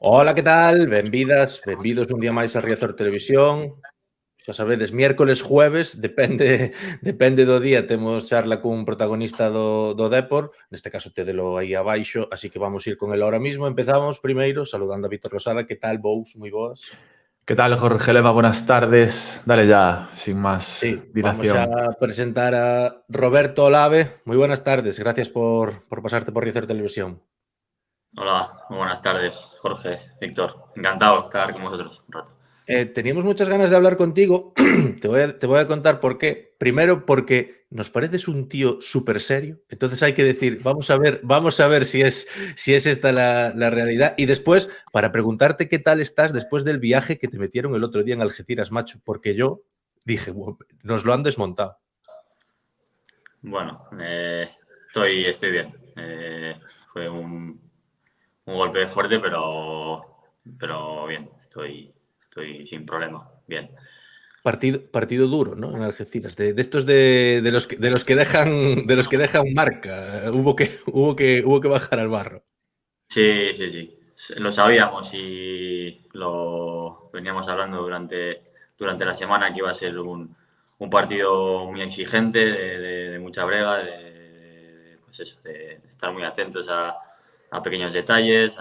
Ola, que tal? Benvidos un día máis a Riazor Televisión. Xa sabedes, miércoles, jueves, depende do día, temos charla cun protagonista do Dépor, neste caso tédelo aí abaixo, así que vamos ir con el ahora mismo. Empezamos primeiro saludando a Víctor Losada. Que tal, Bous? Moi boas. ¿Qué tal, Jorge Lema? Buenas tardes. Dale ya, sin más Sí, vamos a dilación. presentar a Roberto Olave. Moi buenas tardes, gracias por pasarte por Riazor Televisión. Hola, muy buenas tardes, Jorge, Víctor. Encantado de estar con vosotros un rato. Teníamos muchas ganas de hablar contigo. Te voy a contar por qué. Primero, porque nos pareces un tío súper serio. Entonces hay que decir, vamos a ver si es esta la realidad. Y después, para preguntarte qué tal estás después del viaje que te metieron el otro día en Algeciras, macho. Porque yo dije, "Wow, nos lo han desmontado". Bueno, estoy bien. Fue un golpe fuerte, pero bien, estoy sin problema. Bien. Partido duro, ¿no? En Algeciras. De estos de los que dejan marca. Hubo que bajar al barro. Sí. Lo sabíamos y lo veníamos hablando durante la semana que iba a ser un partido muy exigente, de mucha brega, pues eso, de estar muy atentos a pequeños detalles,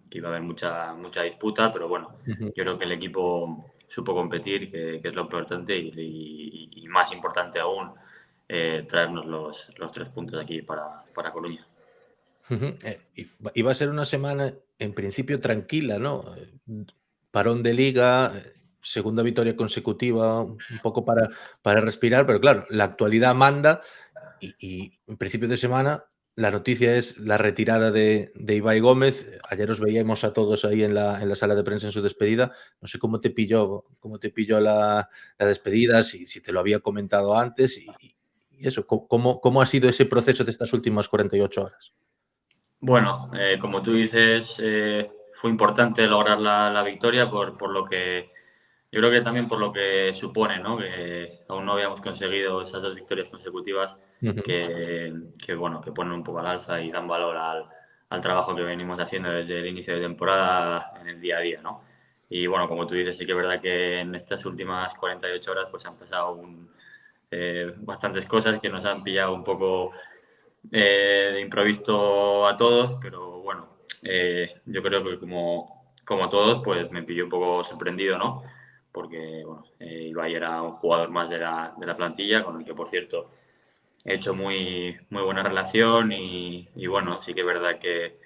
que iba a haber mucha disputa, pero bueno, yo creo que el equipo supo competir, que es lo importante y más importante aún, traernos los 3 puntos aquí para Coruña. Iba a ser una semana en principio tranquila, ¿no? Parón de liga, segunda victoria consecutiva, un poco para respirar, pero claro, la actualidad manda y en principio de semana la noticia es la retirada de Ibai Gómez. Ayer os veíamos a todos ahí en la sala de prensa en su despedida. No sé cómo te pilló la despedida, si te lo había comentado antes y eso, ¿cómo ha sido ese proceso de estas últimas 48 horas? Bueno, como tú dices, fue importante lograr la victoria por lo que yo creo que también por lo que supone, ¿no? Que aún no habíamos conseguido esas 2 victorias consecutivas bueno, que ponen un poco al alza y dan valor al trabajo que venimos haciendo desde el inicio de temporada en el día a día, ¿no? Y bueno, como tú dices, sí que es verdad que en estas últimas 48 horas pues han pasado bastantes cosas que nos han pillado un poco de improviso a todos, pero bueno, yo creo que como todos, pues me pilló un poco sorprendido, ¿no? Porque, bueno, Ibai era un jugador más de la plantilla, con el que, por cierto, he hecho muy buena relación y bueno, sí que es verdad que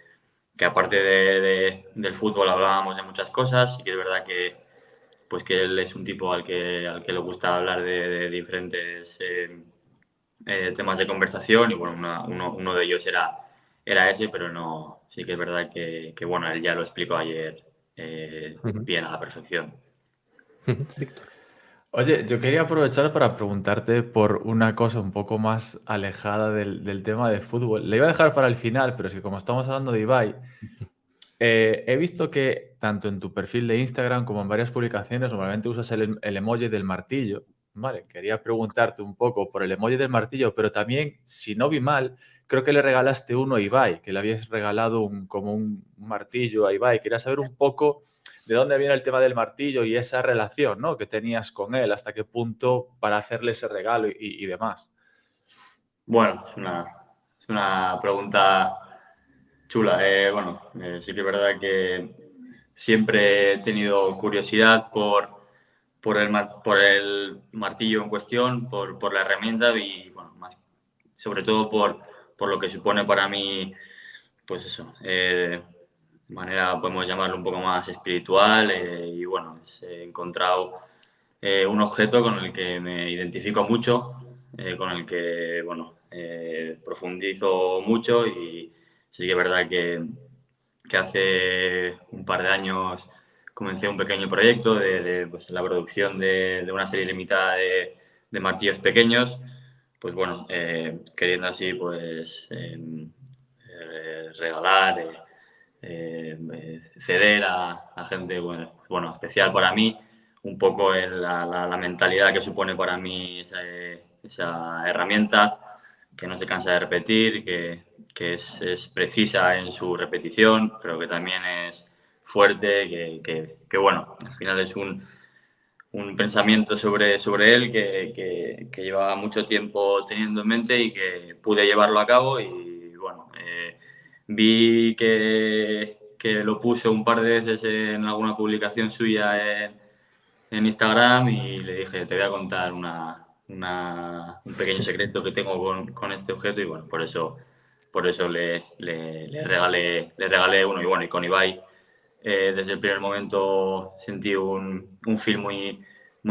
aparte del fútbol hablábamos de muchas cosas, sí que es verdad pues que él es un tipo al que le gusta hablar de diferentes temas de conversación y bueno, uno de ellos era ese, pero no, sí que es verdad que bueno, él ya lo explicó ayer bien a la perfección. Víctor. Oye, yo quería aprovechar para preguntarte por una cosa un poco más alejada del tema de fútbol. Le iba a dejar para el final, pero es que como estamos hablando de Ibai, he visto que tanto en tu perfil de Instagram como en varias publicaciones normalmente usas el emoji del martillo. Vale, quería preguntarte un poco por el emoji del martillo, pero también, si no vi mal, creo que le regalaste uno a Ibai, que le habías regalado como un martillo a Ibai. Quería saber un poco de dónde viene el tema del martillo y esa relación, ¿no?, que tenías con él, hasta qué punto para hacerle ese regalo y demás. Bueno, es una pregunta chula. Bueno, sí que es verdad que siempre he tenido curiosidad por el martillo en cuestión, por la herramienta y, bueno, más, sobre todo por lo que supone para mí, pues eso, de manera, podemos llamarlo un poco más espiritual y, bueno, he encontrado un objeto con el que me identifico mucho, con el que, bueno, profundizo mucho y sí que es verdad que hace un par de años comencé un pequeño proyecto de pues, la producción de una serie limitada de martillos pequeños, pues bueno, queriendo así pues regalar, ceder a gente bueno, especial para mí, un poco la mentalidad que supone para mí esa herramienta, que no se cansa de repetir, que es precisa en su repetición, pero que también es fuerte, que bueno, al final es un pensamiento sobre él que llevaba mucho tiempo teniendo en mente y que pude llevarlo a cabo y bueno, vi que lo puso un par de veces en alguna publicación suya en Instagram y le dije, te voy a contar un pequeño secreto que tengo con este objeto y bueno, por eso le regalé uno y bueno, y con Ibai desde el primer momento sentí un feel muy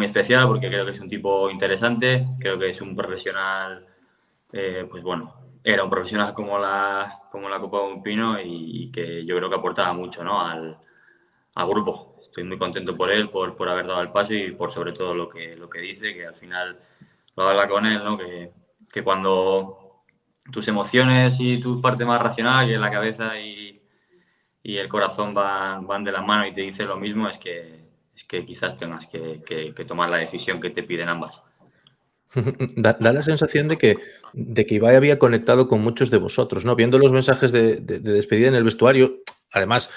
especial porque creo que es un tipo interesante, creo que es un profesional, pues bueno, era un profesional como la Copa de un Pino y que yo creo que aportaba mucho, ¿no? al grupo. Estoy muy contento por él, por haber dado el paso y por sobre todo lo que dice, que al final lo habla con él, ¿no? Que cuando tus emociones y tu parte más racional, que es la cabeza y el corazón van de la mano y te dice lo mismo, es que quizás tengas que tomar la decisión que te piden ambas. Da la sensación de que Ibai había conectado con muchos de vosotros, ¿no? Viendo los mensajes de despedida en el vestuario, además,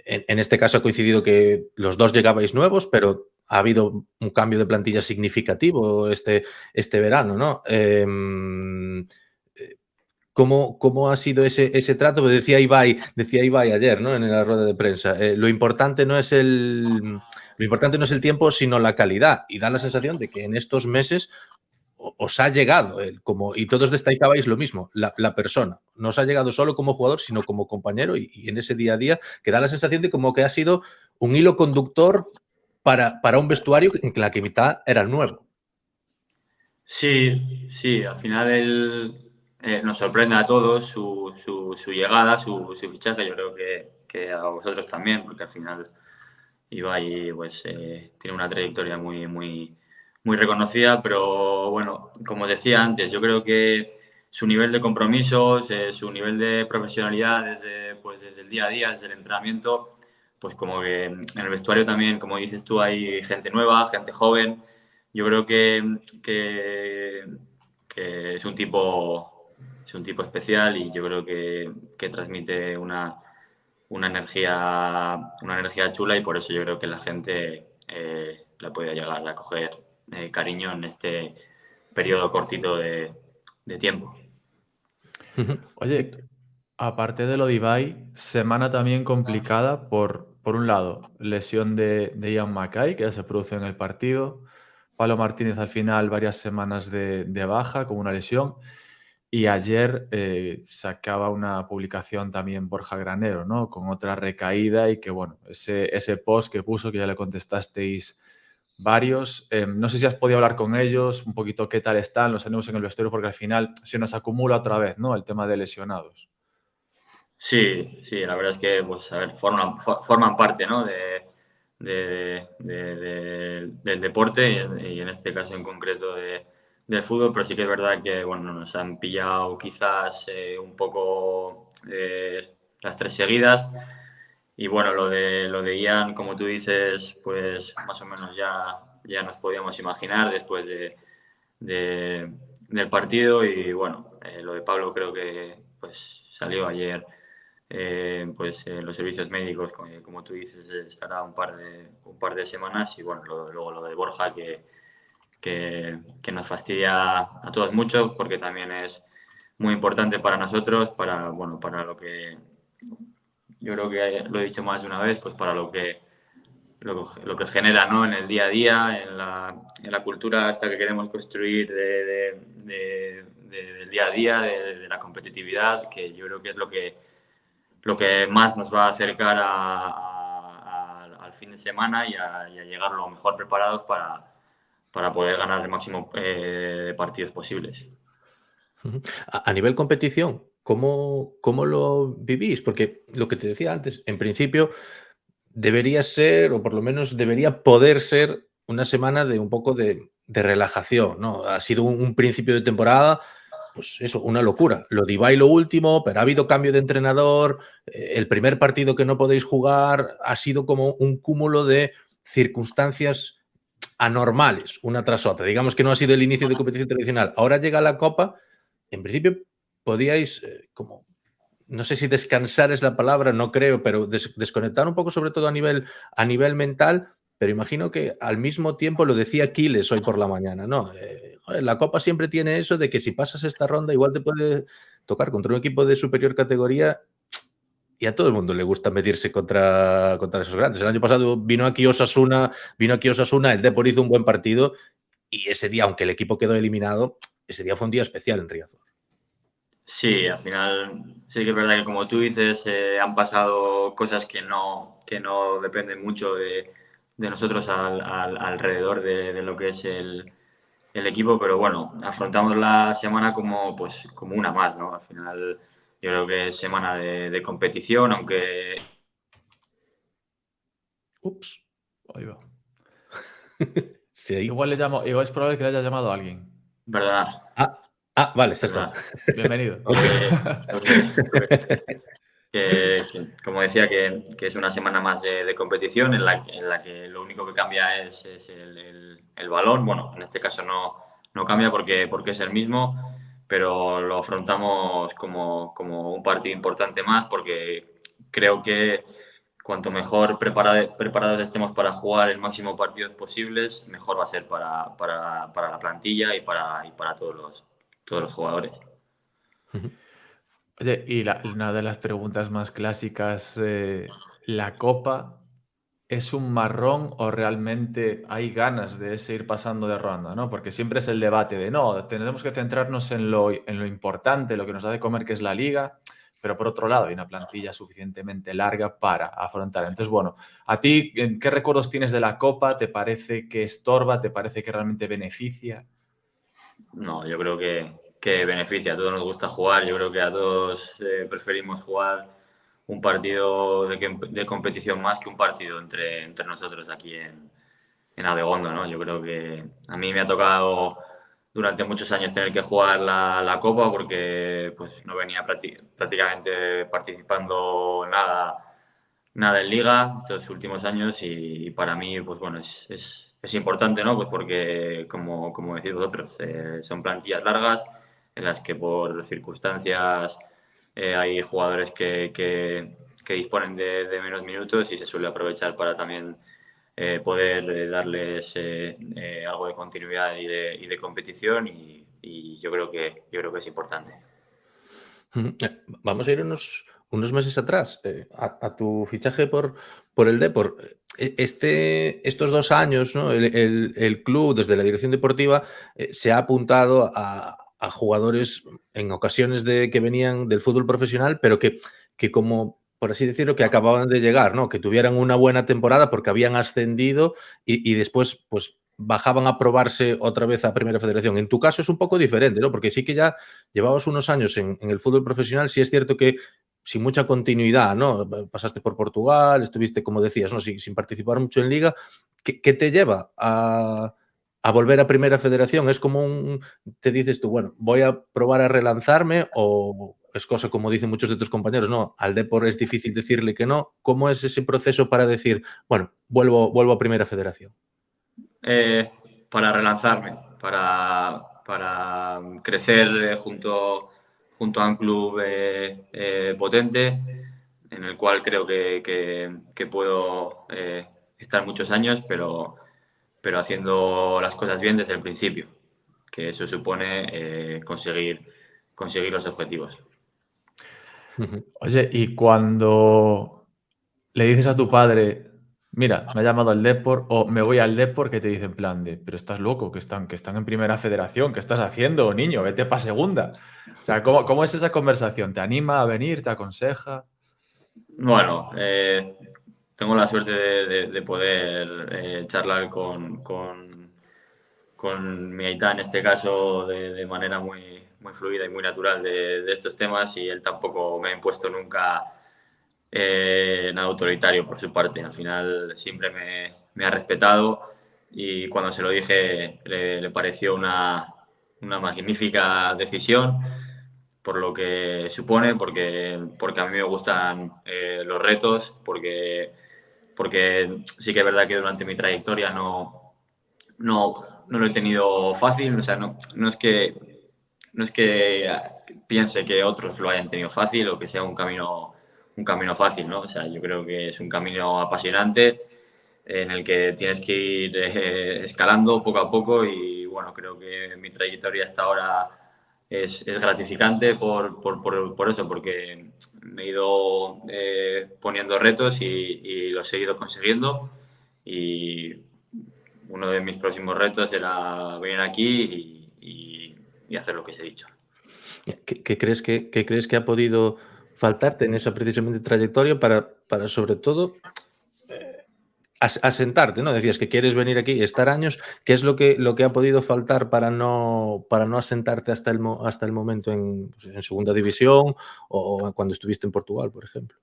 en este caso ha coincidido que los dos llegabais nuevos, pero ha habido un cambio de plantilla significativo este verano, ¿no? ¿Cómo ha sido ese trato? Pues decía Ibai ayer, ¿no? En la rueda de prensa. Lo importante no es el tiempo, sino la calidad. Y da la sensación de que en estos meses os ha llegado, y todos destacabais lo mismo, la persona. No os ha llegado solo como jugador, sino como compañero y en ese día a día, que da la sensación de como que ha sido un hilo conductor para un vestuario en la que mitad era nuevo. Sí, al final él nos sorprende a todos su llegada, su fichaje. Yo creo que a vosotros también, porque al final Ibai pues, tiene una trayectoria muy reconocida, pero bueno, como decía antes, yo creo que su nivel de compromisos, su nivel de profesionalidad desde el día a día, desde el entrenamiento, pues como que en el vestuario también, como dices tú, hay gente nueva, gente joven. Yo creo que es un tipo especial y yo creo que transmite una energía chula y por eso yo creo que la gente la puede llegar a coger cariño en este periodo cortito de tiempo. Oye, aparte de lo de Ibai, semana también complicada por un lado, lesión de Ian Mackay, que ya se produce en el partido. Pablo Martínez al final varias semanas de baja con una lesión. Y ayer sacaba una publicación también Borja Granero, ¿no? Con otra recaída y que, bueno, ese post que puso, que ya le contestasteis varios. No sé si has podido hablar con ellos, un poquito qué tal están los ánimos en el vestuario, porque al final se nos acumula otra vez, ¿no? El tema de lesionados. Sí, la verdad es que, pues, a ver, forman parte, ¿no? del deporte y en este caso en concreto del fútbol, pero sí que es verdad que, bueno, nos han pillado quizás un poco las tres seguidas y bueno, lo de Ian, como tú dices, pues más o menos ya nos podíamos imaginar después del partido y bueno, lo de Pablo creo que pues salió ayer los servicios médicos, como tú dices, estará un par de semanas y bueno, luego lo de Borja que nos fastidia a todos mucho porque también es muy importante para nosotros, para lo que yo creo que lo he dicho más de una vez, pues para lo que genera, ¿no? En el día a día, en la cultura hasta que queremos construir del día a día, de la competitividad, que yo creo que es lo que más nos va a acercar al fin de semana y a llegar lo mejor preparados para poder ganar el máximo de partidos posibles. A nivel competición, ¿cómo lo vivís? Porque lo que te decía antes, en principio debería ser, o por lo menos debería poder ser, una semana de un poco de relajación, ¿no? Ha sido un principio de temporada, pues eso, una locura. Lo de Ibai lo último, pero ha habido cambio de entrenador, el primer partido que no podéis jugar ha sido como un cúmulo de circunstancias anormales, una tras otra. Digamos que no ha sido el inicio de competición tradicional. Ahora llega la Copa, en principio podíais como no sé si descansar es la palabra, no creo, pero desconectar un poco, sobre todo a nivel mental, pero imagino que al mismo tiempo, lo decía Quiles hoy por la mañana, ¿no? Joder, la Copa siempre tiene eso de que si pasas esta ronda igual te puede tocar contra un equipo de superior categoría, y a todo el mundo le gusta medirse contra esos grandes. El año pasado vino aquí Osasuna, el Depor hizo un buen partido y ese día, aunque el equipo quedó eliminado, ese día fue un día especial en Riazor. Sí, al final sí que es verdad que, como tú dices, han pasado cosas que no dependen mucho de nosotros alrededor de lo que es el equipo, pero bueno, afrontamos la semana como una más, ¿no? Al final yo creo que es semana de competición, aunque... Ups. Ahí va. Sí. Igual es probable que le haya llamado a alguien. Perdonad. Vale, se está. Bienvenido. Como decía, que es una semana más de competición en la que lo único que cambia es el balón. Bueno, en este caso no cambia porque es el mismo, pero lo afrontamos como un partido importante más, porque creo que cuanto mejor preparados estemos para jugar el máximo partidos posibles, mejor va a ser para la plantilla y para todos los jugadores. Oye, y una de las preguntas más clásicas, ¿la Copa es un marrón o realmente hay ganas de seguir pasando de ronda, ¿no? Porque siempre es el debate de, no, tenemos que centrarnos en lo importante, lo que nos da de comer, que es la Liga, pero por otro lado hay una plantilla suficientemente larga para afrontar. Entonces, bueno, ¿a ti qué recuerdos tienes de la Copa? ¿Te parece que estorba? ¿Te parece que realmente beneficia? No, yo creo que beneficia. A todos nos gusta jugar. Yo creo que a todos preferimos jugar un partido de competición más que un partido entre nosotros aquí en Abegondo, ¿no? Yo creo que a mí me ha tocado durante muchos años tener que jugar la Copa, porque pues no venía prácticamente participando nada en Liga estos últimos años, y para mí, pues bueno, es importante, ¿no? Pues porque, como decís vosotros, son plantillas largas en las que por circunstancias hay jugadores que disponen de menos minutos, y se suele aprovechar para también poder darles algo de continuidad y de competición, y yo creo que es importante. Vamos a ir unos meses atrás, a tu fichaje por el Depor. Estos 2 años, ¿no? El club, desde la dirección deportiva, se ha apuntado a jugadores en ocasiones que venían del fútbol profesional, pero que como, por así decirlo, que acababan de llegar, ¿no? Que tuvieran una buena temporada porque habían ascendido y después, pues, bajaban a probarse otra vez a Primera Federación. En tu caso es un poco diferente, ¿no? Porque sí que ya llevabas unos años en el fútbol profesional. Sí es cierto que sin mucha continuidad, ¿no? Pasaste por Portugal, estuviste, como decías, ¿no? Sin participar mucho en Liga. ¿Qué te lleva a volver a Primera Federación? ¿Es como te dices tú, bueno, voy a probar a relanzarme, o es cosa, como dicen muchos de tus compañeros, no, al Depor es difícil decirle que no? ¿Cómo es ese proceso para decir, bueno, vuelvo a Primera Federación? Para relanzarme, para crecer junto a un club potente, en el cual creo que puedo estar muchos años, pero haciendo las cosas bien desde el principio, que eso supone conseguir los objetivos. Oye, y cuando le dices a tu padre, mira, me ha llamado el Depor, o me voy al Depor, que te dice en plan de, pero estás loco, que están en Primera Federación, ¿qué estás haciendo, niño? Vete para Segunda. O sea, ¿cómo es esa conversación? ¿Te anima a venir? ¿Te aconseja? Bueno, tengo la suerte de poder charlar con mi Aitá, en este caso, de manera muy fluida y muy natural de estos temas, y él tampoco me ha impuesto nunca nada autoritario por su parte. Al final siempre me ha respetado, y cuando se lo dije le pareció una magnífica decisión, por lo que supone, porque a mí me gustan los retos, porque sí que es verdad que durante mi trayectoria no lo he tenido fácil. O sea, no es que piense que otros lo hayan tenido fácil o que sea un camino fácil, ¿no? O sea, yo creo que es un camino apasionante en el que tienes que ir escalando poco a poco y bueno, creo que mi trayectoria hasta ahora es gratificante por eso, porque me he ido poniendo retos y los he ido consiguiendo y uno de mis próximos retos era venir aquí y hacer lo que os he dicho. ¿Qué crees que ha podido faltarte en esa precisamente trayectoria para sobre todo asentarte, ¿no? Decías que quieres venir aquí y estar años. ¿Qué es lo que ha podido faltar para no asentarte hasta el momento en segunda división o cuando estuviste en Portugal, por ejemplo?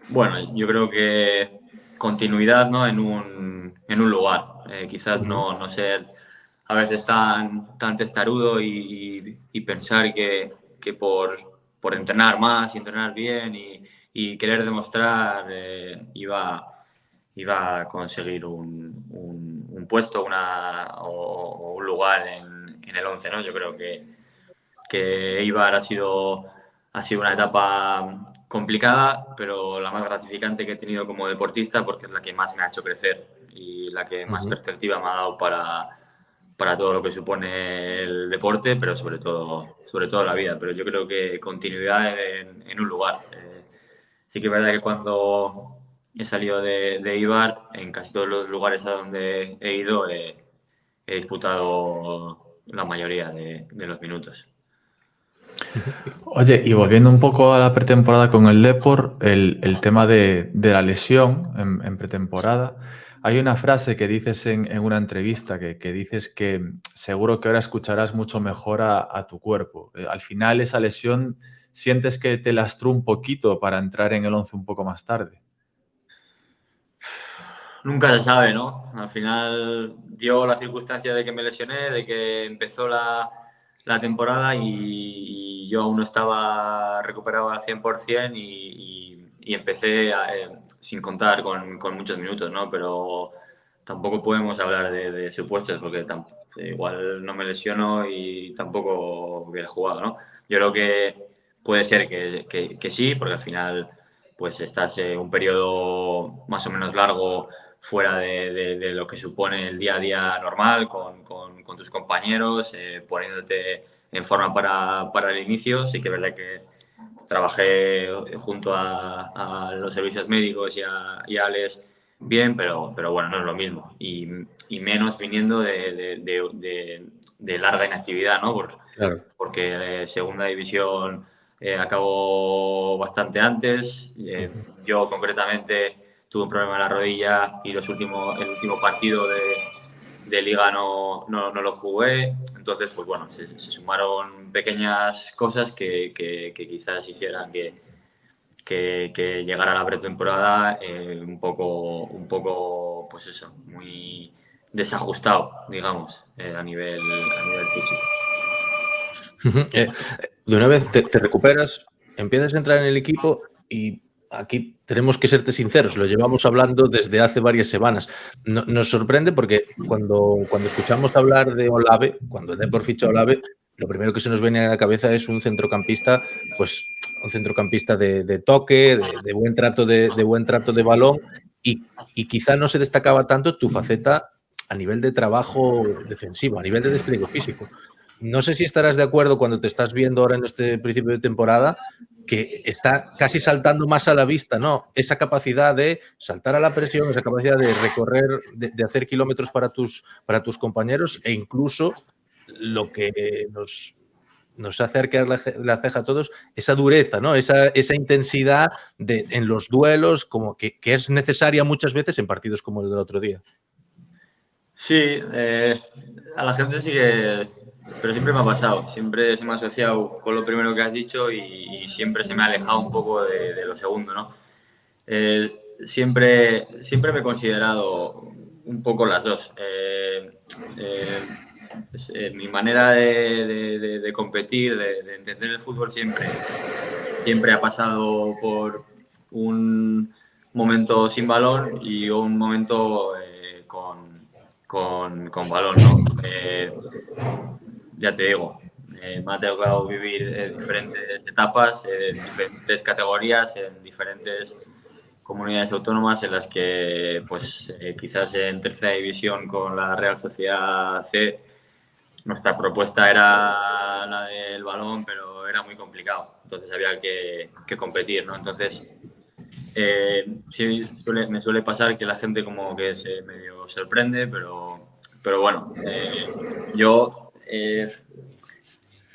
Bueno, yo creo que continuidad, ¿no? en un lugar. Quizás Ujú. no ser a veces tan testarudo y pensar que por entrenar más y entrenar bien y querer demostrar iba a conseguir un puesto o un lugar en el 11, ¿no? Yo creo que Eibar ha sido una etapa complicada, pero la más gratificante que he tenido como deportista porque es la que más me ha hecho crecer y la que más Ujú. perspectiva me ha dado para todo lo que supone el deporte, pero sobre todo la vida. Pero yo creo que continuidad en un lugar. Sí que es verdad que cuando he salido de Eibar, en casi todos los lugares a donde he ido, he disputado la mayoría de los minutos. Oye, y volviendo un poco a la pretemporada con el Depor, el tema de la lesión en pretemporada, hay una frase que dices en una entrevista que dices que seguro que ahora escucharás mucho mejor a tu cuerpo. Al final esa lesión, ¿sientes que te lastró un poquito para entrar en el 11 un poco más tarde? Nunca se sabe, ¿no? Al final dio la circunstancia de que me lesioné, de que empezó la temporada y yo aún no estaba recuperado al 100% y empecé sin contar con muchos minutos, ¿no? Pero tampoco podemos hablar de supuestos porque igual no me lesiono y tampoco hubiera jugado, ¿no? Yo creo que puede ser que sí, porque al final pues estás un periodo más o menos largo fuera de lo que supone el día a día normal con tus compañeros, poniéndote en forma para el inicio. Sí que es verdad que trabajé junto a los servicios médicos y a Alex bien, pero bueno, no es lo mismo. Y menos viniendo de larga inactividad, ¿no? Claro. Porque segunda división acabó bastante antes. Ujú. Yo concretamente tuve un problema en la rodilla y el último partido de liga no lo jugué. Entonces, pues bueno, se sumaron pequeñas cosas que quizás hicieran que llegara a la pretemporada un poco, pues eso, muy desajustado, digamos, a nivel físico. Ujú. De una vez te recuperas, empiezas a entrar en el equipo y aquí tenemos que serte sinceros, lo llevamos hablando desde hace varias semanas. Nos sorprende porque cuando escuchamos hablar de Olave, cuando el Depor ficha a Olave, lo primero que se nos viene a la cabeza es un centrocampista, pues un centrocampista de toque, de buen trato de balón y quizá no se destacaba tanto tu faceta a nivel de trabajo defensivo, a nivel de despliegue físico. No sé si estarás de acuerdo cuando te estás viendo ahora en este principio de temporada que está casi saltando más a la vista, ¿no? Esa capacidad de saltar a la presión, esa capacidad de recorrer, de hacer kilómetros para tus compañeros e incluso lo que nos hace arquear la ceja a todos, esa dureza, ¿no? Esa intensidad en los duelos como que es necesaria muchas veces en partidos como el del otro día. Sí, a la gente sí que... Pero siempre me ha pasado, siempre se me ha asociado con lo primero que has dicho y siempre se me ha alejado un poco de lo segundo, ¿no? Siempre me he considerado un poco las dos. Mi manera de competir, de entender el fútbol siempre ha pasado por un momento sin balón y un momento con balón, ¿no? Ya te digo, me ha tocado vivir diferentes etapas, diferentes categorías, en diferentes comunidades autónomas en las que, pues, quizás en tercera división con la Real Sociedad C, nuestra propuesta era la del balón, pero era muy complicado. Entonces había que competir, ¿no? Entonces, sí me suele pasar que la gente como que se medio sorprende, pero bueno, yo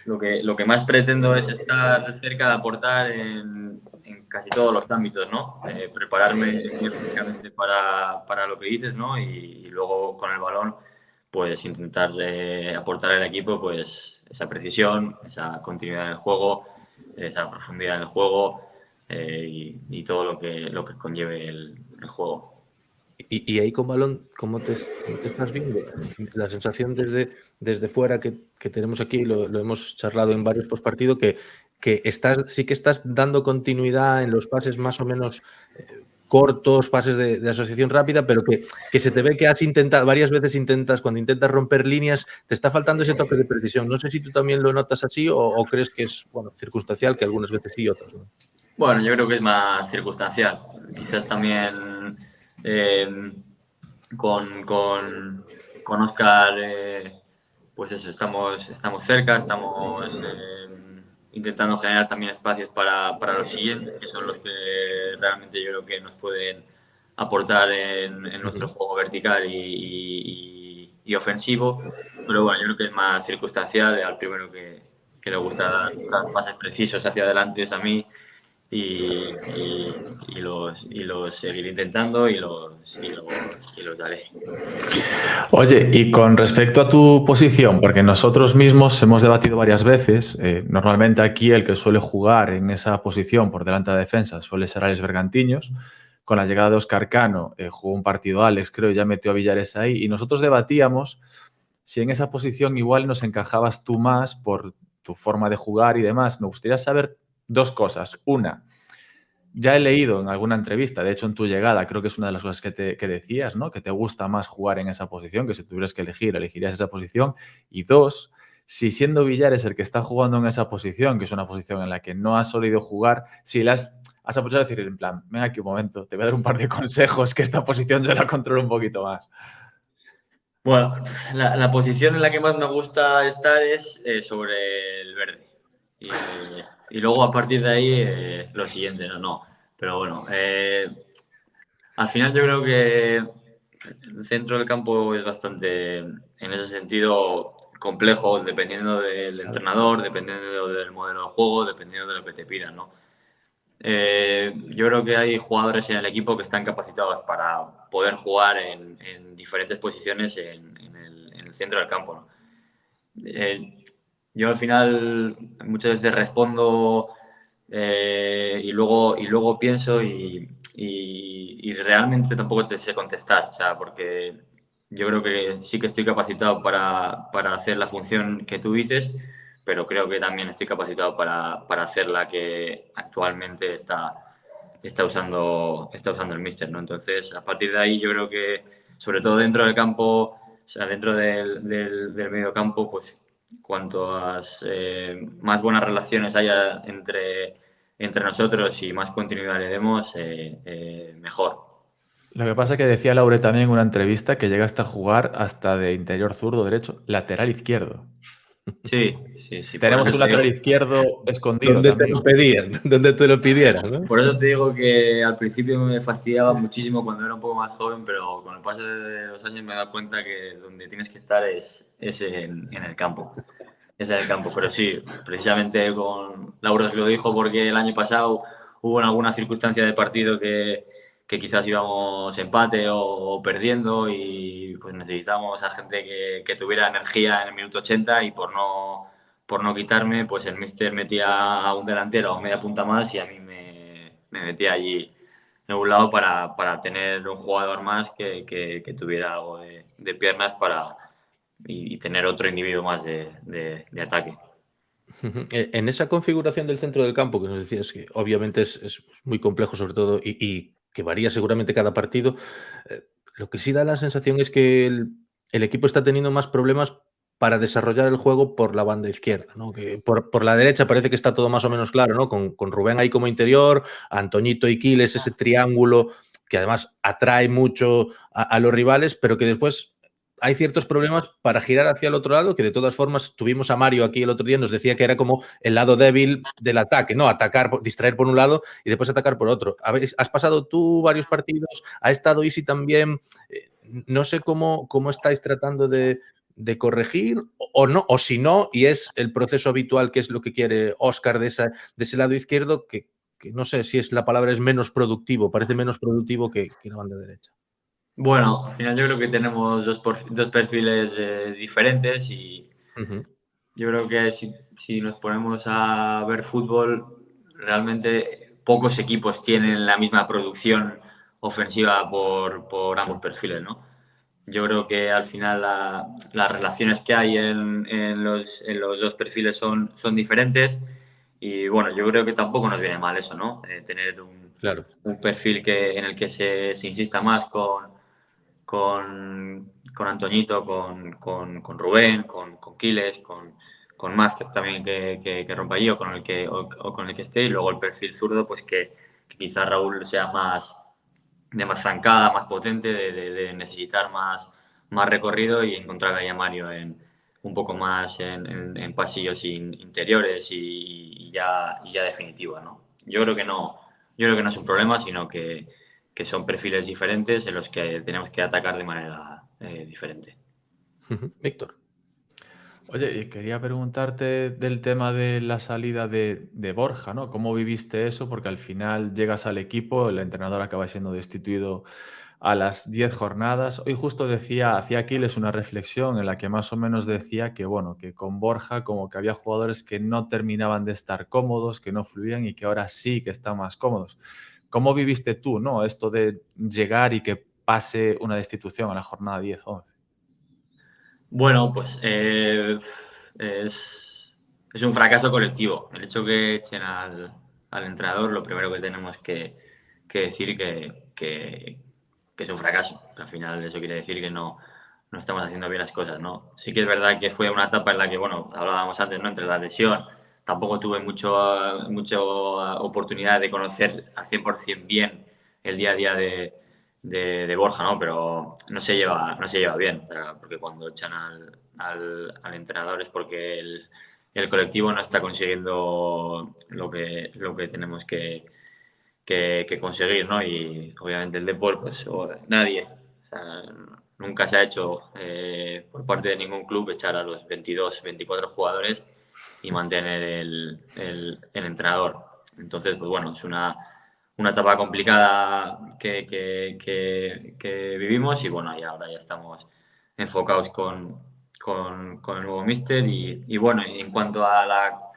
lo que más pretendo es estar cerca de aportar en casi todos los ámbitos, ¿no? Prepararme muy físicamente para lo que dices, ¿no? Y luego con el balón, pues intentar aportar al equipo pues esa precisión, esa continuidad en el juego, esa profundidad en el juego y todo lo que conlleve el juego. Y ahí con balón, ¿cómo te estás viendo? La sensación desde fuera que tenemos aquí, lo hemos charlado en varios postpartidos, que sí que estás dando continuidad en los pases más o menos cortos, pases de asociación rápida, pero que se te ve que has intentado, varias veces cuando intentas romper líneas, te está faltando ese toque de precisión. No sé si tú también lo notas así o crees que es circunstancial, que algunas veces sí y otras no. Bueno, yo creo que es más circunstancial. Quizás también con Óscar, pues eso, estamos cerca, estamos intentando generar también espacios para los siguientes, que son los que realmente yo creo que nos pueden aportar en nuestro juego vertical y ofensivo. Pero bueno, yo creo que es más circunstancial. Al primero que le gusta dar pases precisos hacia adelante es a mí. Y los seguiré intentando y los daré. Oye, y con respecto a tu posición, porque nosotros mismos hemos debatido varias veces, normalmente aquí el que suele jugar en esa posición por delante de la defensa suele ser Alex Bergantiños. Con la llegada de Óscar Cano jugó un partido Alex, creo, y ya metió a Villares ahí. Y nosotros debatíamos si en esa posición igual nos encajabas tú más por tu forma de jugar y demás. Me gustaría saber dos cosas. Una, ya he leído en alguna entrevista, de hecho en tu llegada, creo que es una de las cosas que decías, ¿no? Que te gusta más jugar en esa posición, que si tuvieras que elegir, elegirías esa posición. Y dos, si siendo Villares el que está jugando en esa posición, que es una posición en la que no has solido jugar, si has aprovechado de decir, en plan, ven aquí un momento, te voy a dar un par de consejos, que esta posición yo la controlo un poquito más. Bueno, la posición en la que más me gusta estar es sobre el verde. Y luego a partir de ahí lo siguiente, no. Pero bueno, al final yo creo que el centro del campo es bastante, en ese sentido, complejo, dependiendo del entrenador, dependiendo del modelo de juego, dependiendo de lo que te pidan, ¿no? Yo creo que hay jugadores en el equipo que están capacitados para poder jugar en diferentes posiciones en el centro del campo, ¿no? Yo al final muchas veces respondo y luego pienso y realmente tampoco te sé contestar, o sea, porque yo creo que sí que estoy capacitado para hacer la función que tú dices, pero creo que también estoy capacitado para hacer la que actualmente está usando el míster, ¿no? Entonces, a partir de ahí yo creo que, sobre todo dentro del campo, o sea, dentro del medio campo, pues cuanto más buenas relaciones haya entre nosotros y más continuidad le demos, mejor. Lo que pasa es que decía Laure también en una entrevista que llegaste a jugar hasta de interior zurdo, derecho, lateral izquierdo. Sí. Tenemos un lateral izquierdo escondido donde también. te lo pedían, donde te lo pidieran, ¿no? Por eso te digo que al principio me fastidiaba muchísimo cuando era un poco más joven, pero con el paso de los años me he dado cuenta que donde tienes que estar es en el campo. Es en el campo, pero sí, precisamente con Laura os lo dijo porque el año pasado hubo en alguna circunstancia del partido que quizás íbamos empate o perdiendo y pues necesitábamos a gente que tuviera energía en el minuto 80 y por no quitarme, pues el míster metía a un delantero o media punta más y a mí me metía allí en un lado para tener un jugador más que tuviera algo de piernas y tener otro individuo más de ataque. En esa configuración del centro del campo que nos decías que obviamente es muy complejo sobre todo y que varía seguramente cada partido, lo que sí da la sensación es que el equipo está teniendo más problemas para desarrollar el juego por la banda izquierda, ¿no? Que por la derecha parece que está todo más o menos claro, ¿no? Con Rubén ahí como interior, Antoñito y Quiles, ese triángulo que además atrae mucho a los rivales, pero que después hay ciertos problemas para girar hacia el otro lado, que de todas formas tuvimos a Mario aquí el otro día, nos decía que era como el lado débil del ataque, ¿no? Atacar, distraer por un lado y después atacar por otro. ¿Has pasado tú varios partidos? ¿Ha estado Isi también? No sé cómo estáis tratando de corregir o no, o si no, y es el proceso habitual que es lo que quiere Óscar de ese lado izquierdo, que no sé si es la palabra es menos productivo, parece menos productivo que la banda derecha. Bueno, al final yo creo que tenemos dos perfiles diferentes y yo creo que si nos ponemos a ver fútbol, realmente pocos equipos tienen la misma producción ofensiva por ambos perfiles, ¿no? Yo creo que al final las relaciones que hay en los dos perfiles son diferentes y bueno, yo creo que tampoco nos viene mal eso, ¿no? Tener Claro. un perfil en el que se insista más con Antoñito, con Rubén, con Quiles, con más que también que rompa allí o con el que esté, y luego el perfil zurdo, pues que quizás Raúl sea más zancada, más potente, de necesitar más recorrido y encontrar ahí a Mario un poco más en pasillos interiores y ya definitiva, ¿no? Yo creo que no es un problema, sino que son perfiles diferentes en los que tenemos que atacar de manera diferente. Víctor. Oye, y quería preguntarte del tema de la salida de Borja, ¿no? ¿Cómo viviste eso? Porque al final llegas al equipo, el entrenador acaba siendo destituido a las 10 jornadas. Hoy justo hacía Aquiles una reflexión en la que más o menos decía que, bueno, que con Borja como que había jugadores que no terminaban de estar cómodos, que no fluían y que ahora sí que están más cómodos. ¿Cómo viviste tú, no? Esto de llegar y que pase una destitución a la jornada 10-11. Bueno, pues es un fracaso colectivo. El hecho que echen al entrenador, lo primero que tenemos que decir que es un fracaso. Al final eso quiere decir que no estamos haciendo bien las cosas, ¿no? Sí que es verdad que fue una etapa en la que, bueno, hablábamos antes, ¿no? Entre la lesión, tampoco tuve mucha oportunidad de conocer al 100% bien el día a día de Borja, ¿no? Pero no se lleva bien, porque cuando echan al entrenador es porque el colectivo no está consiguiendo lo que tenemos que conseguir, ¿no? Y obviamente el deporte, pues nadie, o sea, nunca se ha hecho por parte de ningún club echar a los 22, 24 jugadores y mantener el entrenador. Entonces, pues bueno, es una etapa complicada que vivimos y bueno, y ahora ya estamos enfocados con el nuevo míster y bueno, en cuanto a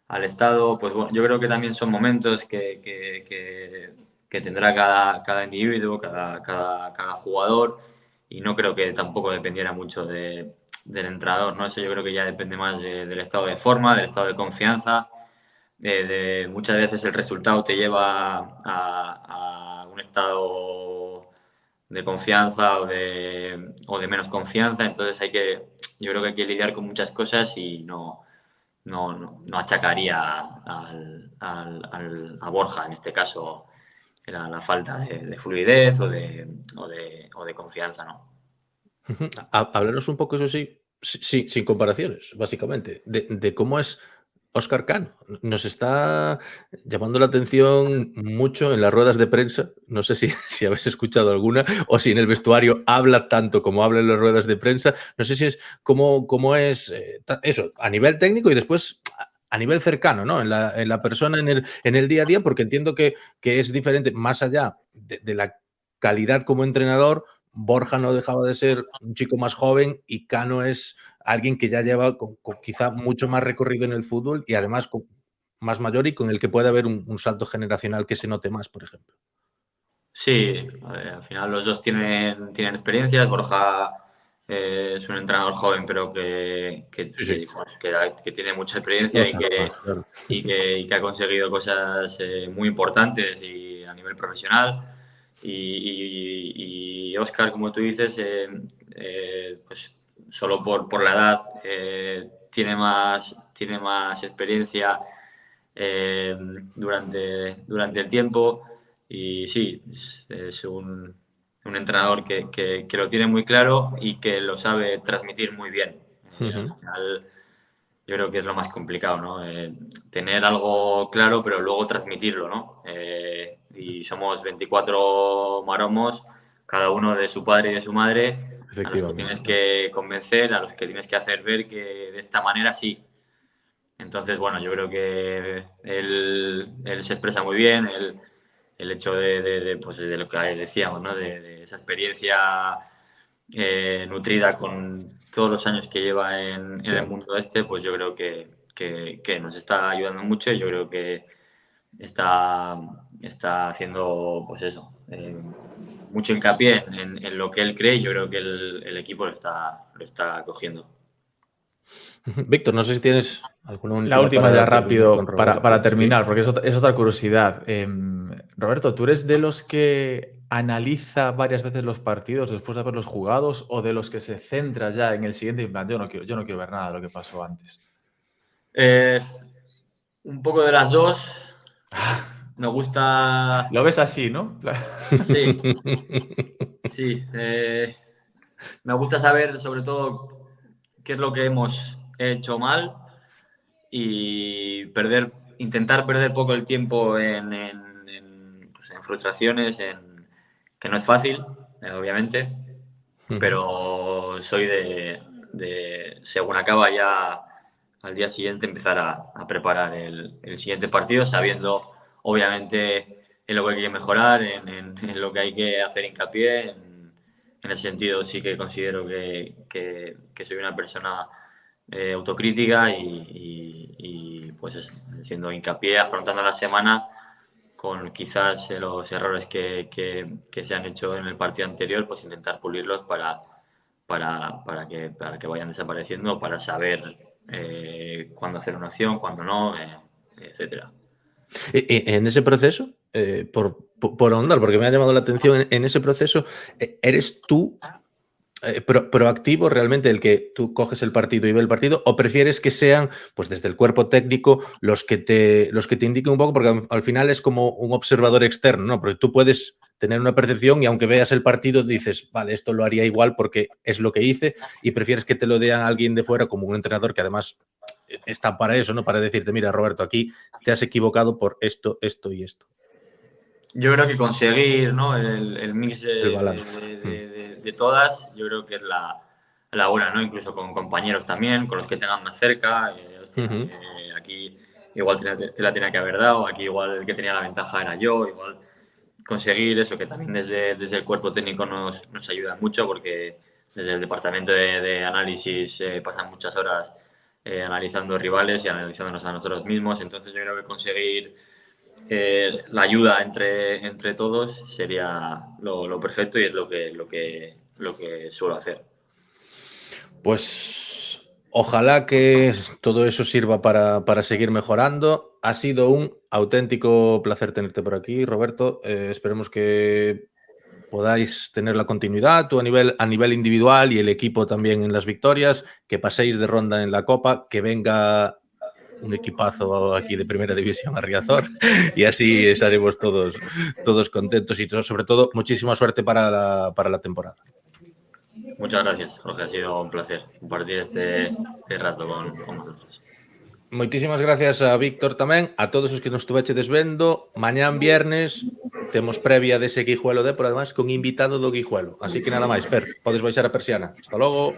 al estado, pues bueno, yo creo que también son momentos que tendrá cada individuo, cada jugador y no creo que tampoco dependiera mucho del entrenador, ¿no? Eso yo creo que ya depende más del estado de forma, del estado de confianza. Muchas veces el resultado te lleva a un estado de confianza o de menos confianza, entonces yo creo que hay que lidiar con muchas cosas y no achacaría a Borja, en este caso era la falta de fluidez o de confianza, ¿no? Háblanos un poco, eso sí, sin comparaciones, básicamente, de cómo es Óscar Cano. Nos está llamando la atención mucho en las ruedas de prensa. No sé si habéis escuchado alguna o si en el vestuario habla tanto como habla en las ruedas de prensa. No sé si es cómo es eso a nivel técnico y después a nivel cercano, ¿no? En la persona, en el día a día, porque entiendo que es diferente, más allá de la calidad como entrenador. Borja no dejaba de ser un chico más joven y Cano es alguien que ya lleva con quizá mucho más recorrido en el fútbol y además más mayor y con el que puede haber un salto generacional que se note más, por ejemplo. Sí, a ver, al final los dos tienen experiencias. Borja es un entrenador joven, pero Sí. que tiene mucha experiencia Claro. y que ha conseguido cosas muy importantes y a nivel profesional. Y Óscar, como tú dices, pues solo por la edad, tiene más experiencia durante el tiempo y sí, es un entrenador que lo tiene muy claro y que lo sabe transmitir muy bien. Al final, yo creo que es lo más complicado, ¿no? Tener algo claro, pero luego transmitirlo, ¿no? Y somos 24 maromos, cada uno de su padre y de su madre, a los que tienes que convencer, a los que tienes que hacer ver que de esta manera sí. Entonces, bueno, yo creo que él se expresa muy bien, el hecho pues de lo que decíamos, ¿no? De esa experiencia nutrida con todos los años que lleva en el mundo pues yo creo que nos está ayudando mucho y yo creo que está haciendo, pues eso, mucho hincapié en lo que él cree y yo creo que el equipo lo está cogiendo. Víctor, no sé si tienes alguna La última ya rápido para terminar, sí. porque es otra curiosidad. Roberto, ¿tú eres de los que analiza varias veces los partidos después de haberlos jugados o de los que se centra ya en el siguiente plan? Yo no quiero ver nada de lo que pasó antes. Un poco de las dos. Me gusta... Lo ves así, ¿no? Sí. Sí. Me gusta saber sobre todo qué es lo que hemos hecho mal y intentar perder poco el tiempo en frustraciones, que no es fácil, obviamente, pero soy de según acaba ya al día siguiente empezar a preparar el siguiente partido sabiendo obviamente en lo que hay que mejorar, en lo que hay que hacer hincapié. En ese sentido sí que considero que soy una persona autocrítica y pues eso, haciendo hincapié, afrontando la semana con quizás los errores que se han hecho en el partido anterior, pues intentar pulirlos para que vayan desapareciendo, para saber cuándo hacer una acción, cuándo no, etcétera. En ese proceso, por ahondar, porque me ha llamado la atención, en ese proceso, ¿eres tú proactivo realmente el que tú coges el partido y ves el partido o prefieres que sean pues desde el cuerpo técnico los que te indiquen un poco, porque al final es como un observador externo, ¿no? Porque tú puedes tener una percepción y aunque veas el partido dices, vale, esto lo haría igual porque es lo que hice, y prefieres que te lo dé a alguien de fuera como un entrenador que además está para eso, ¿no? Para decirte, mira, Roberto, aquí te has equivocado por esto, esto y esto. Yo creo que conseguir, ¿no? el mix de todas, yo creo que es la hora, ¿no? Incluso con compañeros también, con los que tengan más cerca. Aquí igual te la tenía que haber dado, aquí igual el que tenía la ventaja era yo, igual conseguir eso, que también desde el cuerpo técnico nos ayuda mucho, porque desde el departamento de análisis pasan muchas horas analizando rivales y analizándonos a nosotros mismos. Entonces yo creo que conseguir la ayuda entre todos sería lo perfecto y es lo que suelo hacer. Pues ojalá que todo eso sirva para seguir mejorando. Ha sido un auténtico placer tenerte por aquí, Roberto. Esperemos que podáis tener la continuidad, tú a nivel individual y el equipo también en las victorias, que paséis de ronda en la Copa, que venga un equipazo aquí de Primera División a Riazor y así estaremos todos contentos y sobre todo muchísima suerte para la temporada. Muchas gracias, Jorge, ha sido un placer compartir este rato con vosotros. Moitísimas gracias a Víctor tamén, a todos os que nos estuvechedes vendo. Mañán viernes temos previa dese Guijuelo Depor, además con invitado do Guijuelo. Así que nada máis, Fer, podes baixar a persiana. Hasta logo.